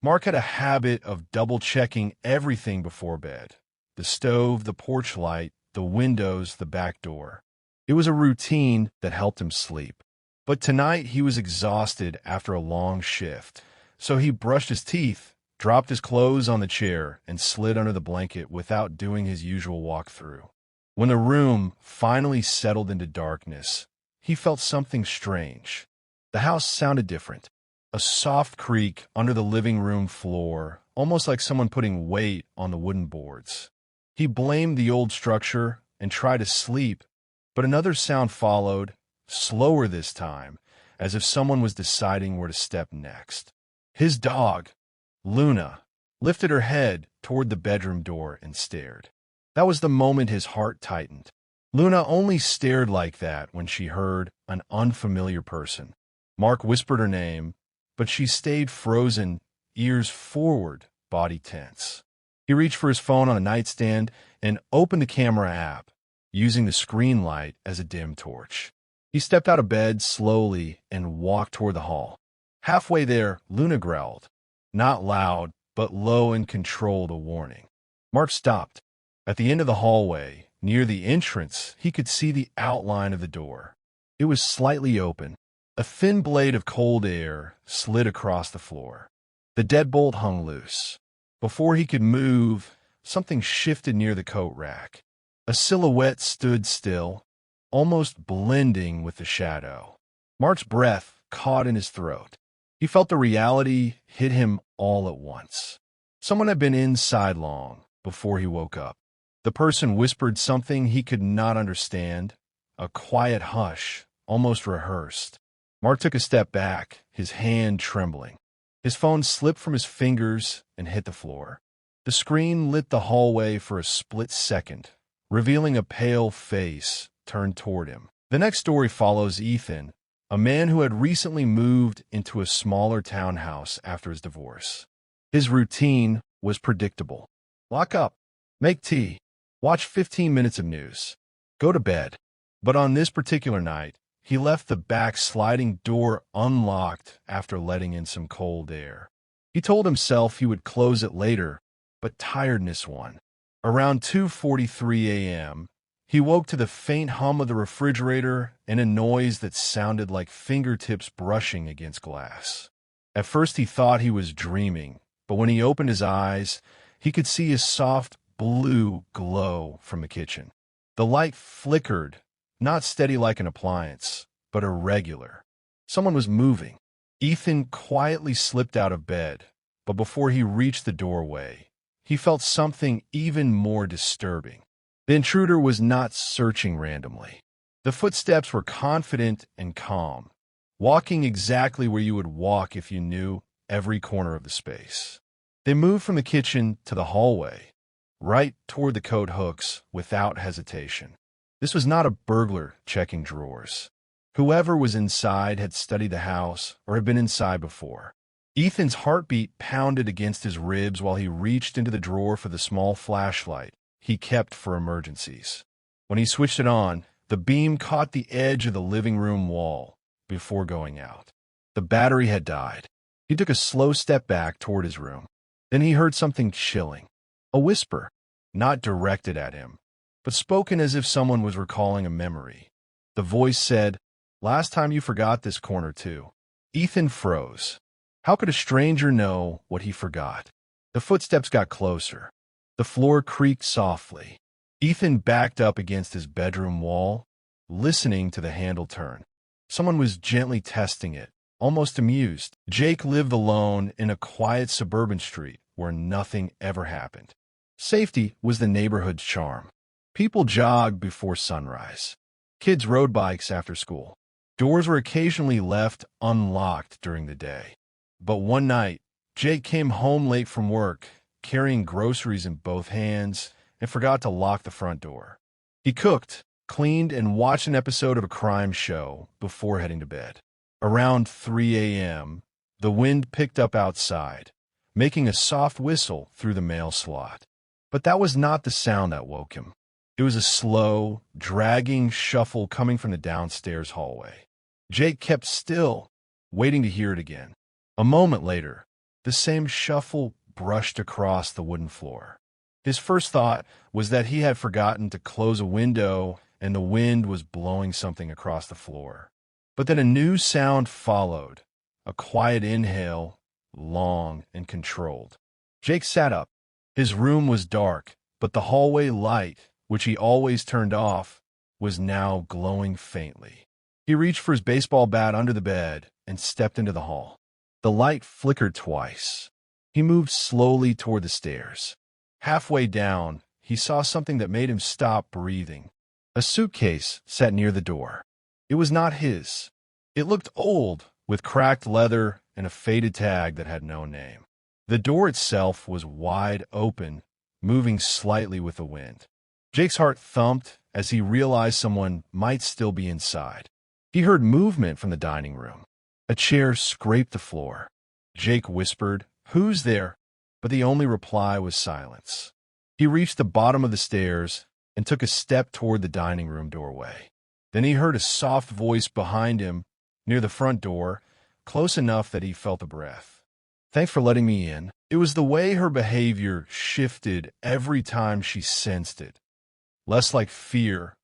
Mark had a habit of double-checking everything before bed. The stove, the porch light, the windows, the back door. It was a routine that helped him sleep. But tonight he was exhausted after a long shift, so he brushed his teeth, dropped his clothes on the chair, and slid under the blanket without doing his usual walk-through. When the room finally settled into darkness, he felt something strange. The house sounded different. A soft creak under the living room floor, almost like someone putting weight on the wooden boards. He blamed the old structure and tried to sleep, but another sound followed, slower this time, as if someone was deciding where to step next. His dog, Luna, lifted her head toward the bedroom door and stared. That was the moment his heart tightened. Luna only stared like that when she heard an unfamiliar person. Mark whispered her name, but she stayed frozen, ears forward, body tense. He reached for his phone on the nightstand and opened the camera app, using the screen light as a dim torch. He stepped out of bed slowly and walked toward the hall. Halfway there, Luna growled, not loud, but low and controlled, a warning. Mark stopped. At the end of the hallway, near the entrance, he could see the outline of the door. It was slightly open. A thin blade of cold air slid across the floor. The deadbolt hung loose. Before he could move, something shifted near the coat rack. A silhouette stood still, almost blending with the shadow. Mark's breath caught in his throat. He felt the reality hit him all at once. Someone had been inside long before he woke up. The person whispered something he could not understand, a quiet hush, almost rehearsed. Mark took a step back, his hand trembling. His phone slipped from his fingers and hit the floor. The screen lit the hallway for a split second, revealing a pale face turned toward him. The next story follows Ethan, a man who had recently moved into a smaller townhouse after his divorce. His routine was predictable. Lock up, make tea, watch 15 minutes of news, go to bed. But on this particular night, he left the back sliding door unlocked after letting in some cold air. He told himself he would close it later, but tiredness won. Around 2:43 a.m., he woke to the faint hum of the refrigerator and a noise that sounded like fingertips brushing against glass. At first he thought he was dreaming, but when he opened his eyes, he could see a soft blue glow from the kitchen. The light flickered, not steady like an appliance, but irregular. Someone was moving. Ethan quietly slipped out of bed, but before he reached the doorway, he felt something even more disturbing. The intruder was not searching randomly. The footsteps were confident and calm, walking exactly where you would walk if you knew every corner of the space. They moved from the kitchen to the hallway, right toward the coat hooks without hesitation. This was not a burglar checking drawers. Whoever was inside had studied the house or had been inside before. Ethan's heartbeat pounded against his ribs while he reached into the drawer for the small flashlight he kept for emergencies. When he switched it on, the beam caught the edge of the living room wall before going out. The battery had died. He took a slow step back toward his room. Then he heard something chilling. A whisper, not directed at him, but spoken as if someone was recalling a memory. The voice said, "Last time you forgot this corner too." Ethan froze. How could a stranger know what he forgot? The footsteps got closer. The floor creaked softly. Ethan backed up against his bedroom wall, listening to the handle turn. Someone was gently testing it, almost amused. Jake lived alone in a quiet suburban street where nothing ever happened. Safety was the neighborhood's charm. People jogged before sunrise. Kids rode bikes after school. Doors were occasionally left unlocked during the day. But one night, Jake came home late from work, carrying groceries in both hands, and forgot to lock the front door. He cooked, cleaned, and watched an episode of a crime show before heading to bed. Around 3 a.m., the wind picked up outside, making a soft whistle through the mail slot. But that was not the sound that woke him. It was a slow, dragging shuffle coming from the downstairs hallway. Jake kept still, waiting to hear it again. A moment later, The same shuffle brushed across the wooden floor. His first thought was that he had forgotten to close a window and the wind was blowing something across the floor. But then a new sound followed, a quiet inhale, long and controlled. Jake sat up. His room was dark, but the hallway light, which he always turned off, was now glowing faintly. He reached for his baseball bat under the bed and stepped into the hall. The light flickered twice. He moved slowly toward the stairs. Halfway down, he saw something that made him stop breathing. A suitcase sat near the door. It was not his. It looked old, with cracked leather and a faded tag that had no name. The door itself was wide open, moving slightly with the wind. Jake's heart thumped as he realized someone might still be inside. He heard movement from the dining room. A chair scraped the floor. Jake whispered, "Who's there?" But the only reply was silence. He reached the bottom of the stairs and took a step toward the dining room doorway. Then he heard a soft voice behind him, near the front door, close enough that he felt a breath. "Thanks for letting me in." It was the way her behavior shifted every time she sensed it. Less like fear,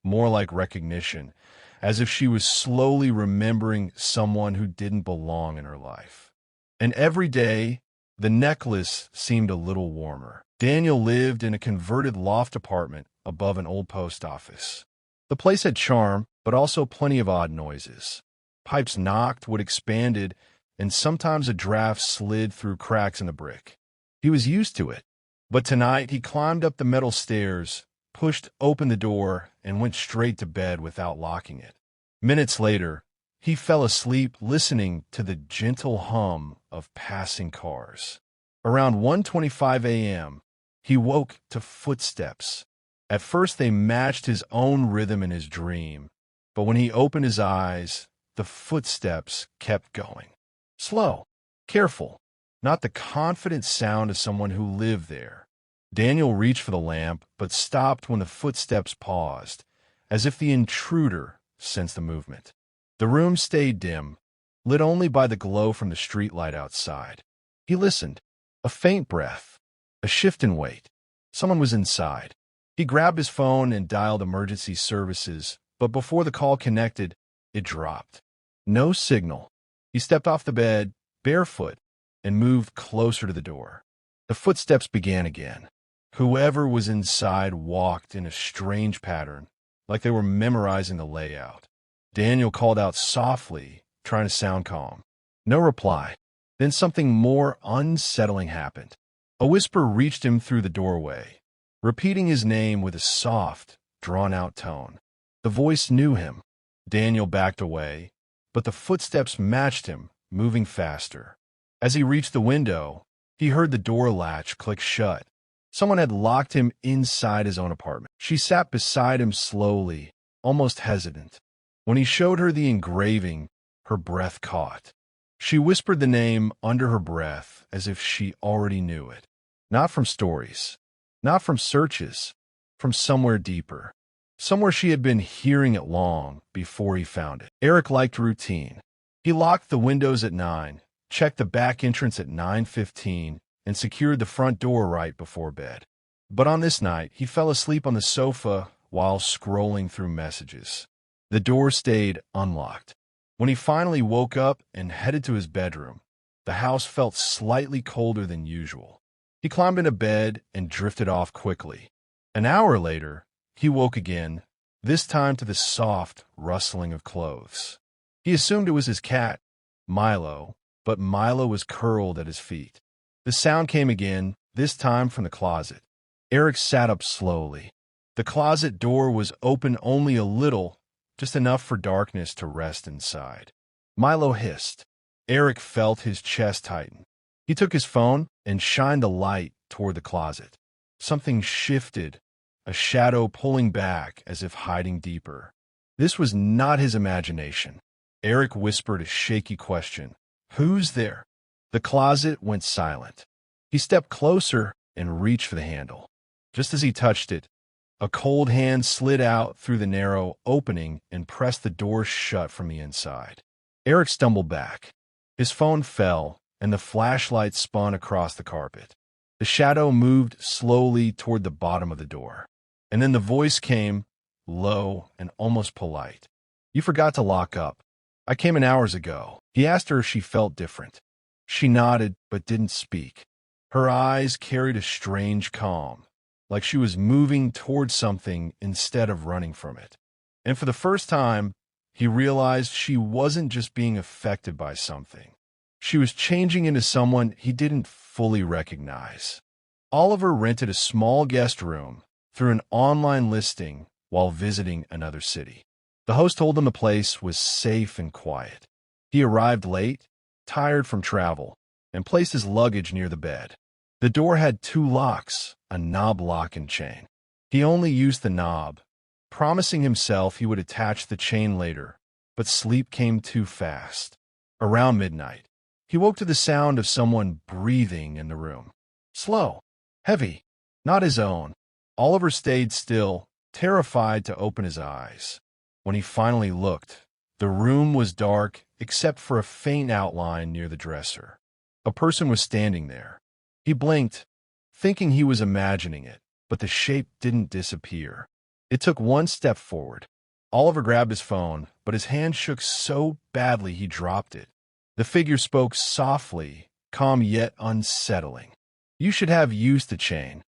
more like recognition, as if she was slowly remembering someone who didn't belong in her life. And every day, the necklace seemed a little warmer. Daniel lived in a converted loft apartment above an old post office. The place had charm, but also plenty of odd noises. Pipes knocked, wood expanded, and sometimes a draft slid through cracks in the brick. He was used to it. But tonight he climbed up the metal stairs, pushed open the door, and went straight to bed without locking it. Minutes later, he fell asleep listening to the gentle hum of passing cars. Around 1:25 a.m., he woke to footsteps. At first they matched his own rhythm in his dream, but when he opened his eyes, the footsteps kept going. Slow, careful, not the confident sound of someone who lived there. Daniel reached for the lamp, but stopped when the footsteps paused, as if the intruder sensed the movement. The room stayed dim, lit only by the glow from the streetlight outside. He listened. A faint breath, a shift in weight. Someone was inside. He grabbed his phone and dialed emergency services, but before the call connected, it dropped. No signal. He stepped off the bed, barefoot, and moved closer to the door. The footsteps began again. Whoever was inside walked in a strange pattern, like they were memorizing the layout. Daniel called out softly, trying to sound calm. No reply. Then something more unsettling happened. A whisper reached him through the doorway, repeating his name with a soft, drawn-out tone. The voice knew him. Daniel backed away, but the footsteps matched him, moving faster. As he reached the window, he heard the door latch click shut. Someone had locked him inside his own apartment. She sat beside him slowly, almost hesitant. When he showed her the engraving, her breath caught. She whispered the name under her breath as if she already knew it. Not from stories, not from searches, from somewhere deeper. Somewhere she had been hearing it long before he found it. Eric liked routine. He locked the windows at 9, checked the back entrance at 9:15, and secured the front door right before bed. But on this night, he fell asleep on the sofa while scrolling through messages. The door stayed unlocked. When he finally woke up and headed to his bedroom, the house felt slightly colder than usual. He climbed into bed and drifted off quickly. An hour later, he woke again, this time to the soft rustling of clothes. He assumed it was his cat, Milo, but Milo was curled at his feet. The sound came again, this time from the closet. Eric sat up slowly. The closet door was open only a little, just enough for darkness to rest inside. Milo hissed. Eric felt his chest tighten. He took his phone and shined the light toward the closet. Something shifted, a shadow pulling back as if hiding deeper. This was not his imagination. Eric whispered a shaky question. "Who's there?" The closet went silent. He stepped closer and reached for the handle. Just as he touched it, a cold hand slid out through the narrow opening and pressed the door shut from the inside. Eric stumbled back. His phone fell, and the flashlight spun across the carpet. The shadow moved slowly toward the bottom of the door. And then the voice came, low and almost polite. "You forgot to lock up. I came in hours ago." He asked her if she felt different. She nodded, but didn't speak. Her eyes carried a strange calm, like she was moving toward something instead of running from it. And for the first time, he realized she wasn't just being affected by something. She was changing into someone he didn't fully recognize. Oliver rented a small guest room through an online listing while visiting another city. The host told him the place was safe and quiet. He arrived late, tired from travel, and placed his luggage near the bed. The door had 2 locks, a knob lock and chain. He only used the knob, promising himself he would attach the chain later, but sleep came too fast. Around midnight, he woke to the sound of someone breathing in the room. Slow, heavy, not his own. Oliver stayed still, terrified to open his eyes. When he finally looked, the room was dark except for a faint outline near the dresser. A person was standing there. He blinked, thinking he was imagining it, but the shape didn't disappear. It took one step forward. Oliver grabbed his phone, but his hand shook so badly he dropped it. The figure spoke softly, calm yet unsettling. "You should have used the chain."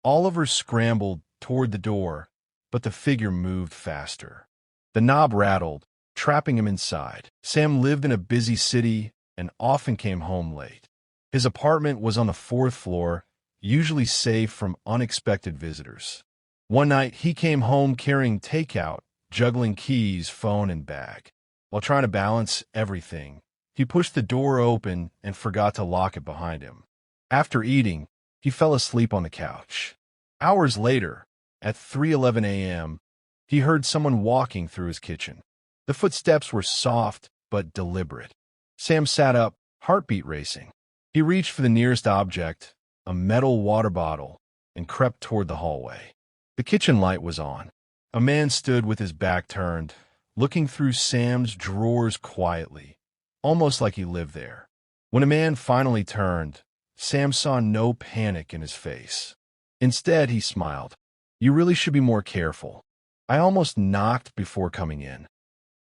Oliver scrambled toward the door, but the figure moved faster. The knob rattled, trapping him inside. Sam lived in a busy city and often came home late. His apartment was on the 4th floor, usually safe from unexpected visitors. One night, he came home carrying takeout, juggling keys, phone, and bag. While trying to balance everything, he pushed the door open and forgot to lock it behind him. After eating, he fell asleep on the couch. Hours later, at 3:11 a.m., he heard someone walking through his kitchen. The footsteps were soft but deliberate. Sam sat up, heartbeat racing. He reached for the nearest object, a metal water bottle, and crept toward the hallway. The kitchen light was on. A man stood with his back turned, looking through Sam's drawers quietly, almost like he lived there. When a man finally turned, Sam saw no panic in his face. Instead, he smiled. "You really should be more careful. I almost knocked before coming in."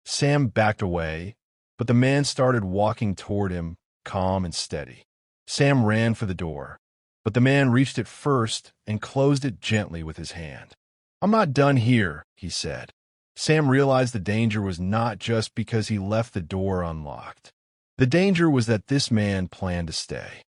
Sam backed away, but the man started walking toward him, calm and steady. Sam ran for the door, but the man reached it first and closed it gently with his hand. "I'm not done here," he said. Sam realized the danger was not just because he left the door unlocked. The danger was that this man planned to stay.